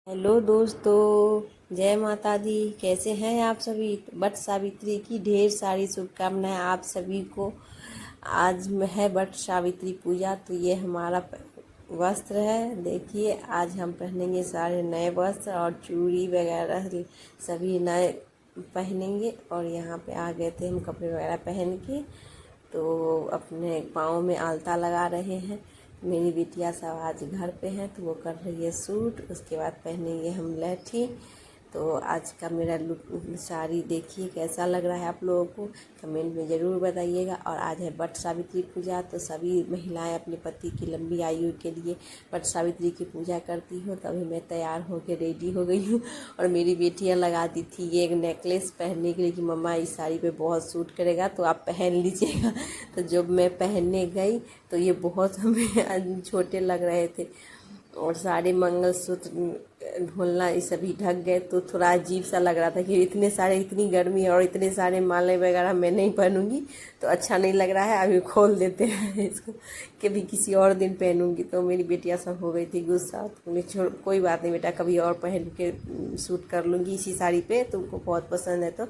Hello दोस्तों, जय माता दी। कैसे हैं आप सभी। वट सावित्री की ढेर सारी शुभकामनाएं आप सभी को। आज है वट सावित्री पूजा, तो ये हमारा वस्त्र है। देखिए, आज हम पहनेंगे सारे नए वस्त्र और चूड़ी वगैरह सभी नए पहनेंगे। और यहाँ पे आ गए थे हम कपड़े वगैरह पहन के, तो अपने पाँव में आलता लगा रहे हैं। मेरी बिटिया सब आज घर पे हैं, तो वो कर रही है सूट। उसके बाद पहनेंगे हम लहठी। तो आज का मेरा लुक साड़ी देखिए कैसा लग रहा है आप लोगों को, कमेंट में ज़रूर बताइएगा। और आज है वट सावित्री पूजा, तो सभी महिलाएं अपने पति की लंबी आयु के लिए वट सावित्री की पूजा करती हो। तभी मैं तैयार होकर रेडी हो गई हूँ। और मेरी बेटियाँ लगा दी थी ये एक नेकलेस पहनने के लिए कि मम्मा इस साड़ी पे बहुत सूट करेगा, तो आप पहन लीजिएगा। तो जब मैं पहनने गई तो ये बहुत हमें छोटे लग रहे थे। और सारे मंगलसूत्र ढोलना ये सभी ढक गए, तो थोड़ा अजीब सा लग रहा था कि इतने सारे, इतनी गर्मी है और इतने सारे माले वगैरह मैं नहीं पहनूंगी तो अच्छा नहीं लग रहा है। अभी खोल देते हैं इसको, कभी किसी और दिन पहनूंगी। तो मेरी बेटियां सब हो गई थी गुस्सा, तो मैं छोड़, कोई बात नहीं बेटा, कभी और पहन के सूट कर लूँगी इसी साड़ी पे, तुमको बहुत पसंद है।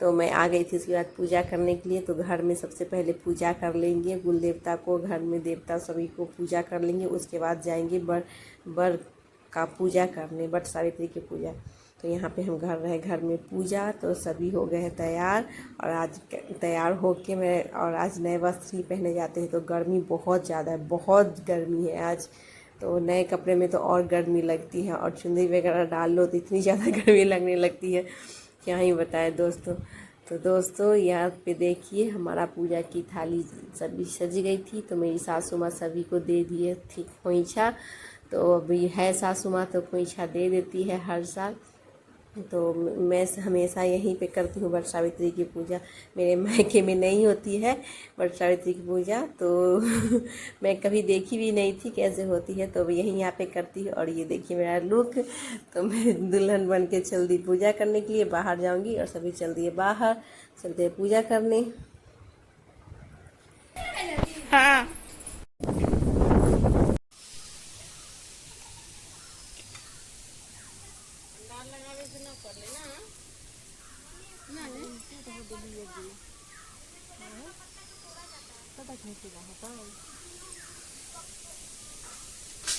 तो मैं आ गई थी उसके बाद पूजा करने के लिए। तो घर में सबसे पहले पूजा कर लेंगे, कुल देवता को, घर में देवता सभी को पूजा कर लेंगे। उसके बाद जाएंगे बर का पूजा करने, वट सावित्री की पूजा। तो यहाँ पे हम घर में पूजा, तो सभी हो गए हैं तैयार। और आज तैयार होके मैं, और आज नए वस्त्र ही पहने जाते हैं। तो गर्मी बहुत ज़्यादा है, बहुत गर्मी है आज। तो नए कपड़े में तो और गर्मी लगती है, और चुन्नी वगैरह डाल लो तो इतनी ज़्यादा गर्मी लगने लगती है, क्या ही बताएं दोस्तों। तो दोस्तों यहाँ पे देखिए, हमारा पूजा की थाली सभी सज गई थी। तो मेरी सासू माँ सभी को दे दिए थी खोइछा। तो अभी है सासू माँ तो खोइछा दे देती है हर साल। तो मैं हमेशा यहीं पे करती हूँ वट सावित्री की पूजा। मेरे मायके में नहीं होती है वट सावित्री की पूजा, तो मैं कभी देखी भी नहीं थी कैसे होती है। तो यहीं यहाँ पे करती हूँ। और ये देखिए मेरा लुक। तो मैं दुल्हन बन के चल दी पूजा करने के लिए, बाहर जाऊंगी। और सभी चल दिए बाहर, चलते हैं पूजा करने। हाँ।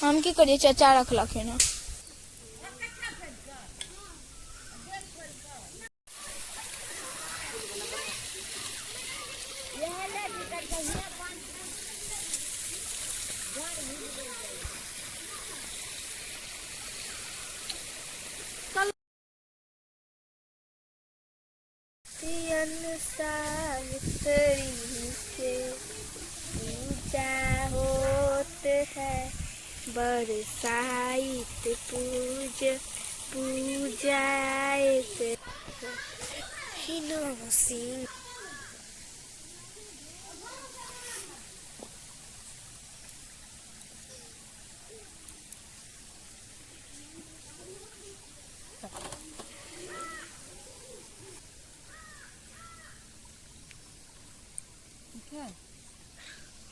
हम की करिए, चाचा रखलक है ना। सावित्री के पूजा होत है, बरसाइत पूजाइत सिंह।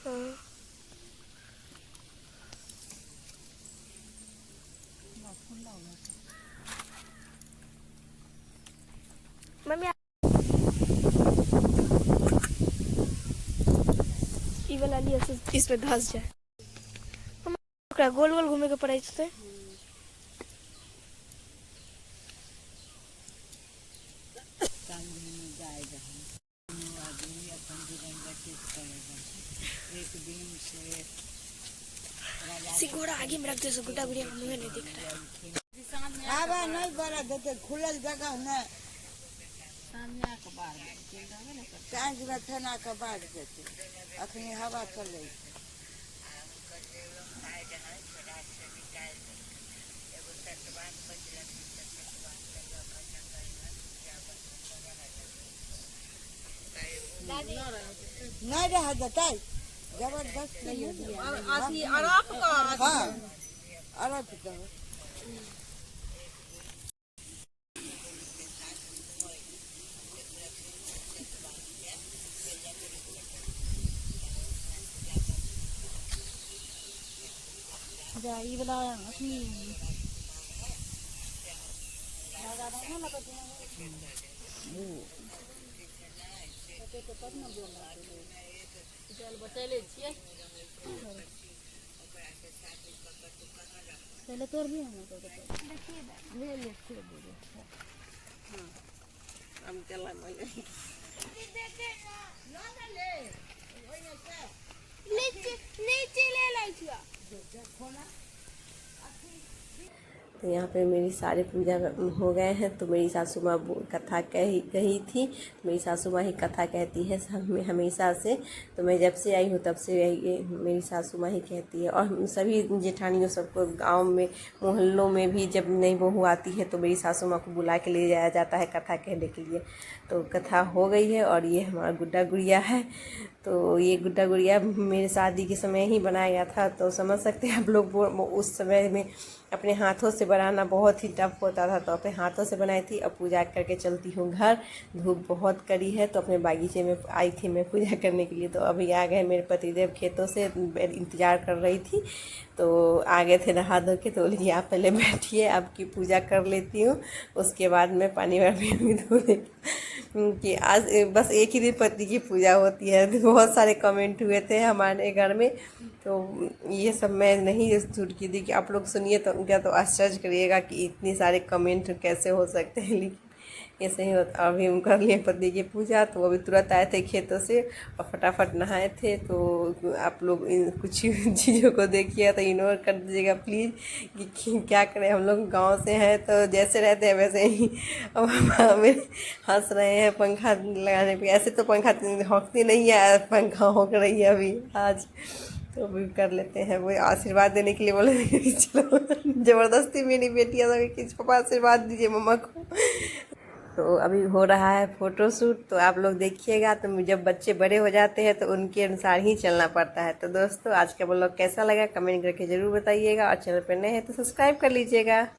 हाँ। मम्मी ई वाला लिया से इस पे धस जाए। ओकरा गोल गोल घूमे के पड़े से। सिकोड़ा आगे में रखते गुड्डा गुड़िया का मुंह नहीं दिख रहा है। आवा नहीं बड़ा देते, खुलल जगह में सांझ में फेना के बाढ़ देते, अखनी हवा चले। नहीं रह देते, जबरदस्त नहीं हाँ अरब का ये वाला पहले तोड़ भी हम तो हम चला मले नीचे ले लाई छिया। तो यहाँ पे मेरी सारी पूजा हो गए हैं। तो मेरी सासू माँ कथा कही थी। मेरी सासू माँ ही कथा कहती है हमेशा से। तो मैं जब से आई हूँ तब से यही मेरी सासू माँ ही कहती है। और सभी जेठानियों सबको गांव में मोहल्लों में भी जब नई बहू आती है तो मेरी सासू माँ को बुला के ले जाया जाता है कथा कहने के लिए। तो कथा हो गई है। और ये हमारा गुड्डा गुड़िया है। तो ये गुड्डा गुड़िया मेरे शादी के समय ही बनाया गया था। तो समझ सकते हैं आप लोग उस समय में अपने हाथों से बनाना बहुत ही टफ होता था। तो अपने हाथों से बनाई थी। अब पूजा करके चलती हूँ घर। धूप बहुत कड़ी है तो अपने बागीचे में आई थी मैं पूजा करने के लिए। तो अभी आ गए मेरे पतिदेव खेतों से, इंतज़ार कर रही थी। तो आ गए थे नहा धो के। तो बोली आप पहले बैठिए, आपकी पूजा कर लेती हूँ, उसके बाद मैं पानी वानी धो कि आज बस एक ही दिन पति की पूजा होती है। बहुत सारे कमेंट हुए थे हमारे घर में। तो ये सब मैं नहीं झूठ की थी कि आप लोग सुनिए तो क्या तो आश्चर्य करिएगा कि इतने सारे कमेंट कैसे हो सकते हैं। लेकिन ऐसे ही होता। अभी हम कर लिए पति की पूजा। तो अभी तुरंत आए थे खेतों से और फटाफट नहाए थे। तो आप लोग इन कुछ चीज़ों को देखिए तो इग्नोर कर दीजिएगा प्लीज़ कि क्या करें, हम लोग गांव से हैं तो जैसे रहते हैं वैसे ही। अब हमें हंस रहे हैं पंखा लगाने पे। ऐसे तो पंखा होंकती नहीं है, पंखा होंक रही है अभी आज। तो अभी कर लेते हैं। वो आशीर्वाद देने के लिए बोले कि चलो ज़बरदस्ती मेरी बेटी है कि पापा आशीर्वाद दीजिए मम्मा को। तो अभी हो रहा है फ़ोटोशूट। तो आप लोग देखिएगा। तो जब बच्चे बड़े हो जाते हैं तो उनके अनुसार ही चलना पड़ता है। तो दोस्तों आज का ब्लॉग कैसा लगा कमेंट करके ज़रूर बताइएगा। और चैनल पर नए हैं तो सब्सक्राइब कर लीजिएगा।